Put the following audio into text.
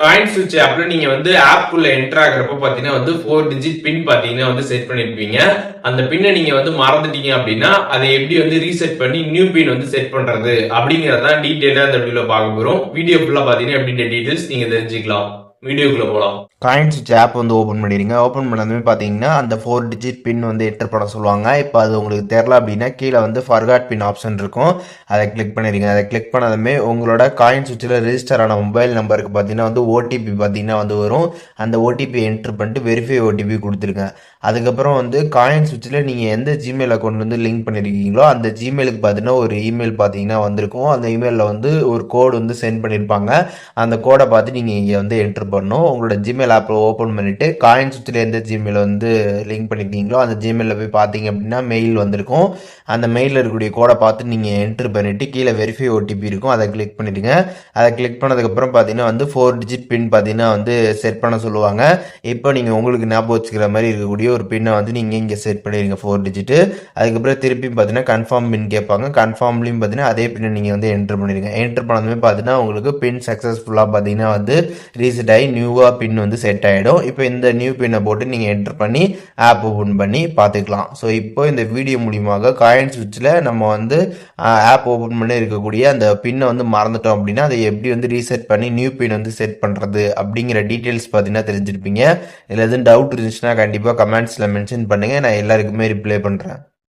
Coin ஸ்விட்ச் ஆப்ல நீங்க வந்து ஆப் உள்ள என்டர் ஆகுறப்ப பாத்தீங்கன்னா வந்து 4 டிஜிட் பின் பாத்தீங்கன்னா வந்து செட் பண்ணிருப்பீங்க. அந்த பின்னை நீங்க வந்து மறந்துட்டீங்க அப்படின்னா அதை எப்படி வந்து ரீசெட் பண்ணி நியூ பின் வந்து செட் பண்றது அப்படிங்கறதான் டீடைலா இந்த வீடியோல பார்க்க போறோம். வீடியோ ஃபுல்லா பாத்தீங்கன்னா எப்படின்ற டீடைல்ஸ் நீங்க தெரிஞ்சுக்கலாம். வீடியோக்குள்ள போலாம். காயின் ஸ்விட்ச் ஆப் வந்து ஓப்பன் பண்ணிடுங்க. ஓப்பன் பண்ணதுமே பார்த்தீங்கன்னா அந்த 4 டிஜிட் பின் வந்து என்டர் பண்ண சொல்லுவாங்க. இப்போ அது உங்களுக்கு தெரில அப்படின்னா கீழே வந்து ஃபர்காட் பின் ஆப்ஷன் இருக்கும். அதை கிளிக் பண்ணிடுங்க. அதை கிளிக் பண்ணதுமே உங்களோட காயின் ஸ்விட்சில் ரெஜிஸ்டர் ஆன மொபைல் நம்பருக்கு பார்த்தீங்கன்னா வந்து ஓடிபி பார்த்தீங்கன்னா வந்து வரும். அந்த ஓடிபி என்டர் பண்ணிட்டு வெரிஃபை ஓடிபி கொடுத்துருங்க. அதுக்கப்புறம் வந்து காயின் ஸ்விட்சில் நீங்கள் எந்த ஜிமெயில் அக்கௌண்ட் வந்து லிங்க் பண்ணியிருக்கீங்களோ அந்த ஜிமெயிலுக்கு பார்த்தீங்கன்னா ஒரு இமெயில் பார்த்தீங்கன்னா வந்திருக்கும். அந்த இமெயிலில் வந்து ஒரு கோடு வந்து சென்ட் பண்ணியிருப்பாங்க. அந்த கோடை பார்த்து நீங்கள் இங்கே வந்து என்டர் பண்ணணும். உங்களோட ஜிமெயில் ஆப்பை ஓப்பன் பண்ணிவிட்டு காயின் ஸ்விட்சில் எந்த ஜிமெயில் வந்து லிங்க் பண்ணியிருக்கீங்களோ அந்த ஜிமெயிலில் போய் பார்த்தீங்க அப்படின்னா மெயில் வந்திருக்கும். அந்த மெயிலில் இருக்கக்கூடிய கோடை பார்த்து நீங்கள் என்ட்ரு பண்ணிவிட்டு கீழே வெரிஃபை ஓடிபி இருக்கும். அதை கிளிக் பண்ணிவிடுங்க. அதை கிளிக் பண்ணதுக்கப்புறம் பார்த்தீங்கன்னா வந்து 4 டிஜிட் பின் பார்த்தீங்கன்னா வந்து செட் பண்ண சொல்லுவாங்க. இப்போ நீங்கள் உங்களுக்கு ஞாபகம் வச்சுக்கிற மாதிரி இருக்கக்கூடிய ஒரு பின்னை வந்து நீங்கள் இங்கே செட் பண்ணிடுங்க 4 டிஜிட்டு. அதுக்கப்புறம் திருப்பி பார்த்தீங்கன்னா கன்ஃபார்ம் பின் கேட்பாங்க. கன்ஃபார்ம்லையும் பார்த்தீங்கன்னா அதே பின்னை நீங்கள் வந்து என்ட்ரு பண்ணிடுங்க. என்ட்ரு பண்ணதுமே பார்த்தீங்கன்னா உங்களுக்கு பின் சக்ஸஸ்ஃபுல்லாக பார்த்தீங்கன்னா வந்து ரீசெட் ஆகி நியூவாக பின் வந்து செட் ஆகிடும். இப்போ இந்த நியூ பின்னை போட்டு நீங்கள் என்ட்ரு பண்ணி ஆப் ஓப்பன் பண்ணி பார்த்துக்கலாம். ஸோ இப்போ இந்த வீடியோ மூலியமாக காயின் ஸ்விட்சில் நம்ம வந்து ஆப் ஓப்பன் பண்ணி இருக்கக்கூடிய அந்த பின்னை வந்து மறந்துட்டோம் அப்படின்னா அதை எப்படி வந்து ரீசெட் பண்ணி நியூ பின் வந்து செட் பண்ணுறது அப்படிங்கிற டீட்டெயில்ஸ் பார்த்தீங்கன்னா தெரிஞ்சிருப்பீங்க. இதில் எதுவும் டவுட் இருந்துச்சுன்னா கண்டிப்பாக கமெண்ட்ஸில் மென்ஷன் பண்ணுங்கள். நான் எல்லாருக்குமே ரிப்ளை பண்ணுறேன்.